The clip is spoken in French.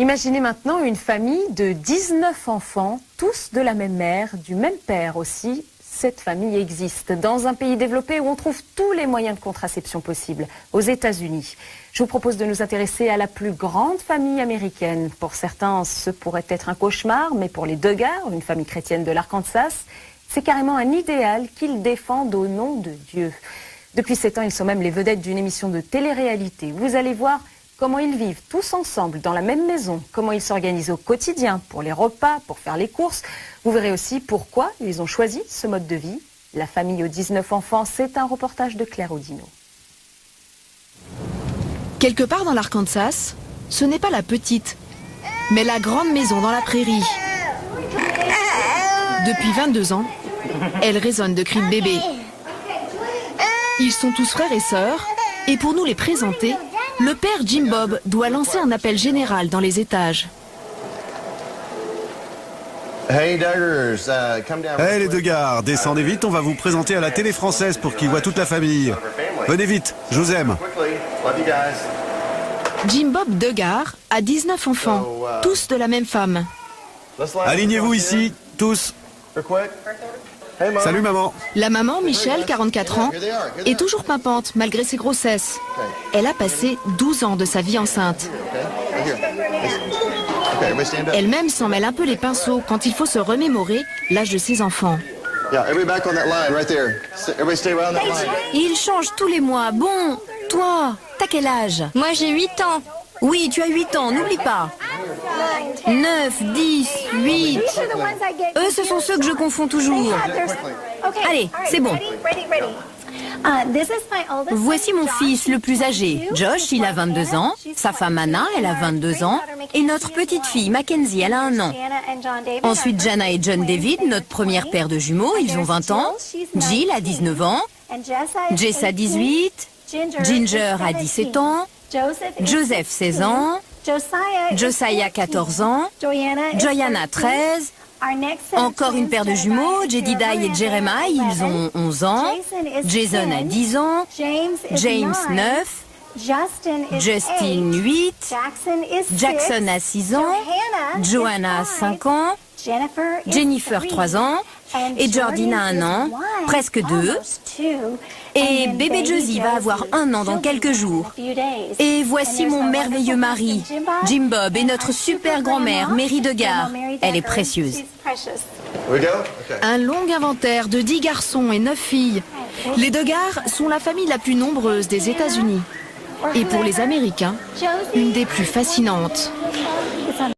Imaginez maintenant une famille de 19 enfants, tous de la même mère, du même père aussi. Cette famille existe dans un pays développé où on trouve tous les moyens de contraception possibles, aux États-Unis. Je vous propose de nous intéresser à la plus grande famille américaine. Pour certains, ce pourrait être un cauchemar, mais pour les Duggar, une famille chrétienne de l'Arkansas, c'est carrément un idéal qu'ils défendent au nom de Dieu. Depuis 7 ans, ils sont même les vedettes d'une émission de télé-réalité. Vous allez voir comment ils vivent tous ensemble dans la même maison, comment ils s'organisent au quotidien pour les repas, pour faire les courses. Vous verrez aussi pourquoi ils ont choisi ce mode de vie. La famille aux 19 enfants, c'est un reportage de Claire Audino. Quelque part dans l'Arkansas, ce n'est pas la petite, mais la grande maison dans la prairie. Depuis 22 ans, elle résonne de cris de bébé. Ils sont tous frères et sœurs, et pour nous les présenter, le père Jim Bob doit lancer un appel général dans les étages. Hey les Duggar, descendez vite, on va vous présenter à la télé française pour qu'ils voient toute la famille. Venez vite, je vous aime. Jim Bob Duggar a 19 enfants, tous de la même femme. Alignez-vous ici, tous. Salut maman. La maman, Michelle, 44 ans, est toujours pimpante malgré ses grossesses. Elle a passé 12 ans de sa vie enceinte. Elle-même s'en mêle un peu les pinceaux quand il faut se remémorer l'âge de ses enfants. Il change tous les mois. Bon, toi, t'as quel âge? Moi j'ai 8 ans. Oui, tu as 8 ans, n'oublie pas. 9, 10, 8. Eux, ce sont ceux que je confonds toujours. Allez, c'est bon. Voici mon fils le plus âgé. Josh, il a 22 ans. Sa femme Anna, elle a 22 ans. Et notre petite fille, Mackenzie, elle a 1 an. Ensuite, Jana et John David, notre première paire de jumeaux, ils ont 20 ans. Jill a 19 ans. Jess a 18. Ginger a 17 ans. Joseph, 16 ans. Josiah, 14 ans. Joyanna, 13. Encore une paire de jumeaux, Jedidiah et Jeremiah, ils ont 11 ans. Jason a 10 ans. James, 9. Justin, 8. Jackson a 6 ans. Joanna, 5 ans. Jennifer, 3 ans. Et Jordina, 1 an. Presque 2. Et bébé Josie va avoir 1 an dans quelques jours. Et voici mon merveilleux mari, Jim Bob, et notre super grand-mère, Mary Duggar. Elle est précieuse. Un long inventaire de 10 garçons et 9 filles. Les Duggar sont la famille la plus nombreuse des États-Unis. Et pour les Américains, une des plus fascinantes.